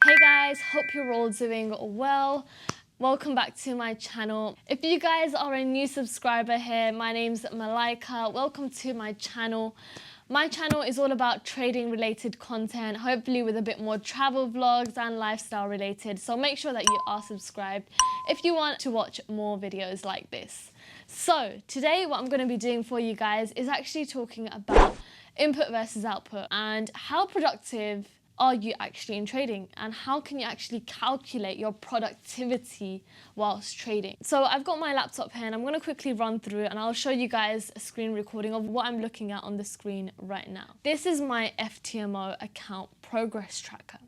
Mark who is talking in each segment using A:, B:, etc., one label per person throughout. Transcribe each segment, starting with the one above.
A: Hey guys, hope you're all doing well. Welcome back to my channel. If you guys are a new subscriber here, my name's Malaika. Welcome to my channel. My channel is all about trading related content, hopefully with a bit more travel vlogs and lifestyle related. So make sure that you are subscribed if you want to watch more videos like this. So today what I'm going to be doing for you guys is actually talking about input versus output and how productive are you actually in trading and how can you actually calculate your productivity whilst trading. So I've got my laptop here and I'm going to quickly run through and I'll show you guys a screen recording of what I'm looking at on the screen right now. This is my Ftmo account progress tracker.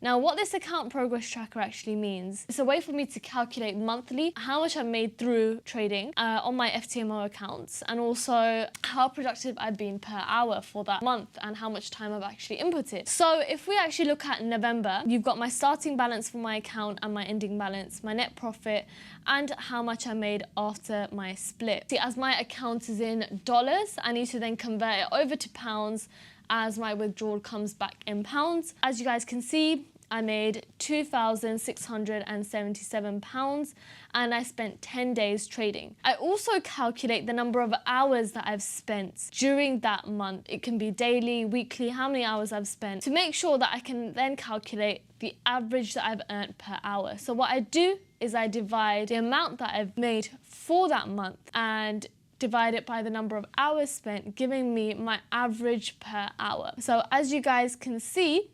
A: Now, what this account progress tracker actually means, it's a way for me to calculate monthly how much I've made through trading on my Ftmo accounts, and also how productive I've been per hour for that month and how much time I've actually inputted. So if we actually look at November, you've got my starting balance for my account and my ending balance, my net profit, and how much I made after my split. See, as my account is in dollars, I need to then convert it over to pounds as my withdrawal comes back in pounds. As you guys can see, I made £2,677 and I spent 10 days trading. I also calculate the number of hours that I've spent during that month. It can be daily, weekly, how many hours I've spent, to make sure that I can then calculate the average that I've earned per hour. So what I do is I divide the amount that I've made for that month and divide it by the number of hours spent, giving me my average per hour. So as you guys can see,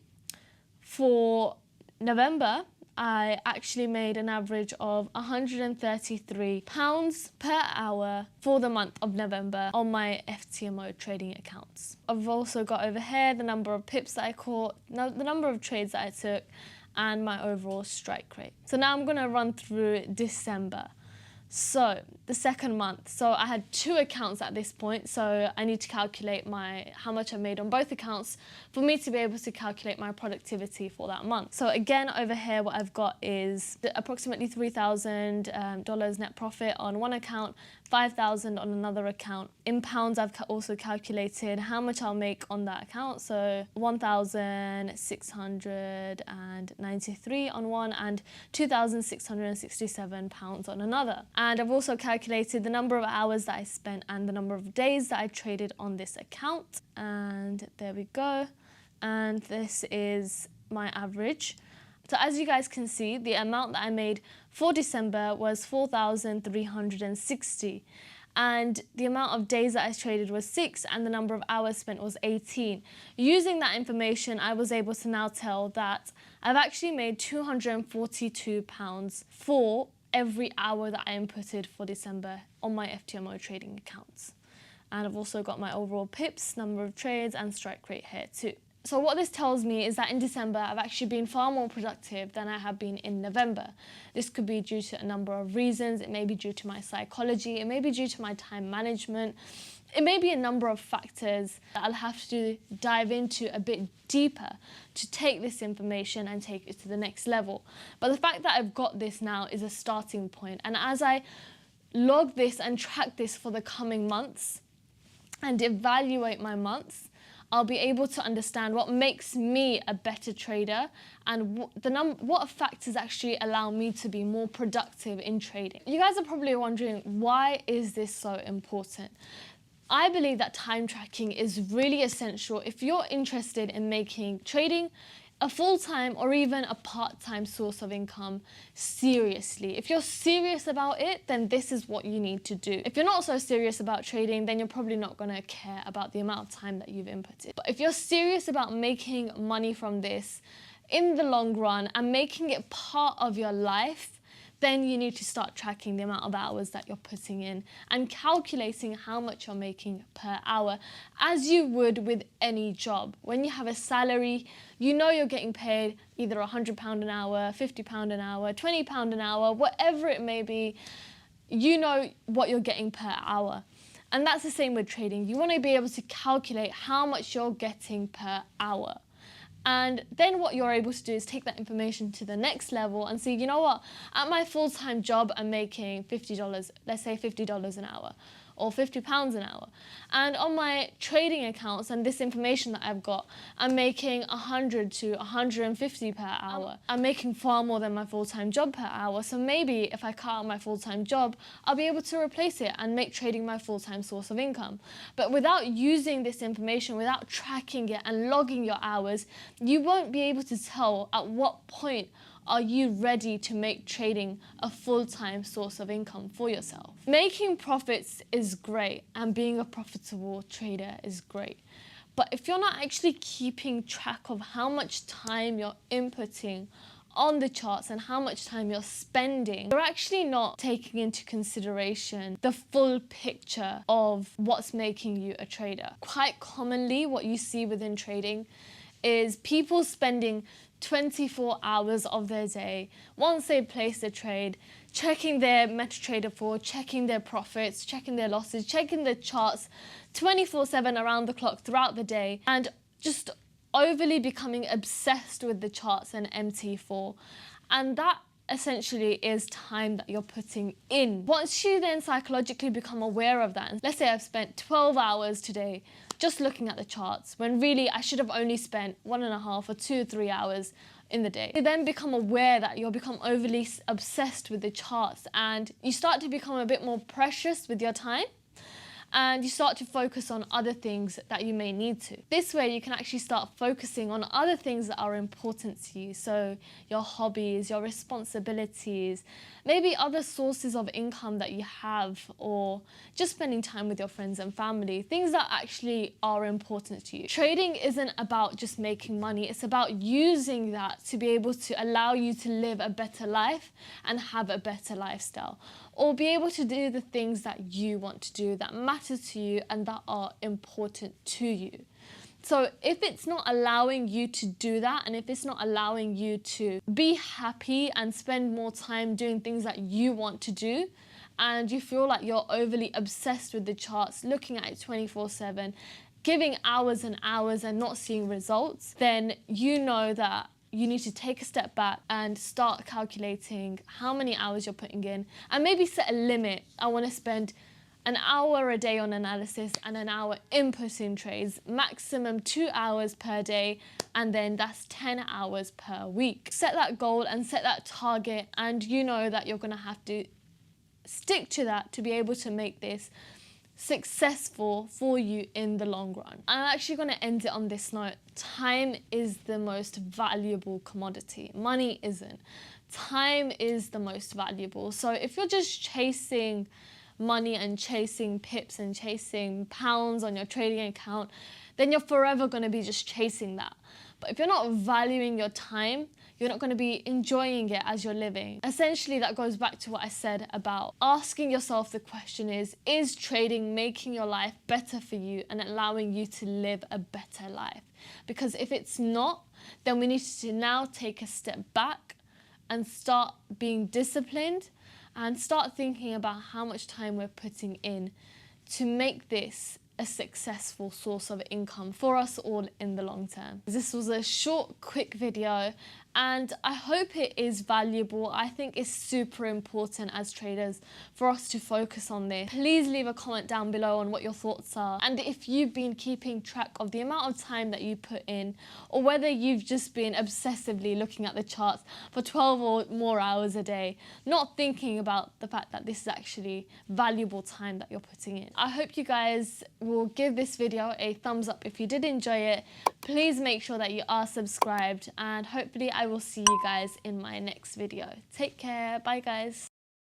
A: for November, I actually made an average of £133 per hour for the month of November on my Ftmo trading accounts. I've also got over here the number of pips that I caught, the number of trades that I took, and my overall strike rate. So now I'm going to run through December. So the second month, so I had two accounts at this point, so I need to calculate how much I made on both accounts for me to be able to calculate my productivity for that month. So again, over here, what I've got is approximately $3,000 net profit on one account, $5,000 on another account. In pounds, I've also calculated how much I'll make on that account. So 1,693 on one and £2,667 on another. And I've also calculated the number of hours that I spent and the number of days that I traded on this account. And there we go. And this is my average. So as you guys can see, the amount that I made for December was 4,360. And the amount of days that I traded was 6 and the number of hours spent was 18. Using that information, I was able to now tell that I've actually made £242 for every hour that I inputted for December on my Ftmo trading accounts. And I've also got my overall pips, number of trades, and strike rate here too. So what this tells me is that in December, I've actually been far more productive than I have been in November. This could be due to a number of reasons. It may be due to my psychology. It may be due to my time management. It may be a number of factors that I'll have to dive into a bit deeper to take this information and take it to the next level. But the fact that I've got this now is a starting point. And as I log this and track this for the coming months and evaluate my months, I'll be able to understand what makes me a better trader and what factors actually allow me to be more productive in trading. You guys are probably wondering, why is this so important? I believe that time tracking is really essential if you're interested in making trading a full-time or even a part-time source of income seriously. If you're serious about it, then this is what you need to do. If you're not so serious about trading, then you're probably not going to care about the amount of time that you've inputted. But if you're serious about making money from this in the long run and making it part of your life, then you need to start tracking the amount of hours that you're putting in and calculating how much you're making per hour, as you would with any job. When you have a salary, you know you're getting paid either £100 an hour, £50 an hour, £20 an hour, whatever it may be, you know what you're getting per hour. And that's the same with trading. You want to be able to calculate how much you're getting per hour. And then what you're able to do is take that information to the next level and see, you know what, at my full-time job, I'm making $50, let's say $50 an hour. or £50 an hour. And on my trading accounts and this information that I've got, I'm making 100 to 150 per hour. I'm making far more than my full-time job per hour. So maybe if I cut out my full-time job, I'll be able to replace it and make trading my full-time source of income. But without using this information, without tracking it and logging your hours, you won't be able to tell at what point are you ready to make trading a full-time source of income for yourself. Making profits is great and being a profitable trader is great. But if you're not actually keeping track of how much time you're inputting on the charts and how much time you're spending, you're actually not taking into consideration the full picture of what's making you a trader. Quite commonly, what you see within trading is people spending 24 hours of their day, once they place a trade, checking their MetaTrader 4, checking their profits, checking their losses, checking the charts 24/7 around the clock throughout the day, and just overly becoming obsessed with the charts and MT4. And that essentially is time that you're putting in. Once you then psychologically become aware of that, and let's say I've spent 12 hours today just looking at the charts, when really I should have only spent 1.5 or 2 or 3 hours in the day. You then become aware that you'll become overly obsessed with the charts and you start to become a bit more precious with your time. And you start to focus on other things that you may need to. This way you can actually start focusing on other things that are important to you. So your hobbies, your responsibilities, maybe other sources of income that you have, or just spending time with your friends and family, things that actually are important to you. Trading isn't about just making money, it's about using that to be able to allow you to live a better life and have a better lifestyle, or be able to do the things that you want to do, that matter to you and that are important to you. So if it's not allowing you to do that, and if it's not allowing you to be happy and spend more time doing things that you want to do, and you feel like you're overly obsessed with the charts, looking at it 24/7, giving hours and hours and not seeing results, then you know that you need to take a step back and start calculating how many hours you're putting in, and maybe set a limit. I want to spend an hour a day on analysis and an hour inputting trades, maximum 2 hours per day, and then that's 10 hours per week. Set that goal and set that target, and you know that you're going to have to stick to that to be able to make this successful for you in the long run. I'm actually going to end it on this note. Time is the most valuable commodity. Money isn't. Time is the most valuable. So if you're just chasing money and chasing pips and chasing pounds on your trading account, then you're forever going to be just chasing that. But if you're not valuing your time, you're not going to be enjoying it as you're living. Essentially, that goes back to what I said about asking yourself the question is trading making your life better for you and allowing you to live a better life? Because if it's not, then we need to now take a step back and start being disciplined and start thinking about how much time we're putting in to make this a successful source of income for us all in the long term. This was a short, quick video, and I hope it is valuable. I think it's super important as traders for us to focus on this. Please leave a comment down below on what your thoughts are, and if you've been keeping track of the amount of time that you put in, or whether you've just been obsessively looking at the charts for 12 or more hours a day, not thinking about the fact that this is actually valuable time that you're putting in. I hope you guys will give this video a thumbs up if you did enjoy it. Please make sure that you are subscribed, and hopefully I will see you guys in my next video. Take care. Bye guys.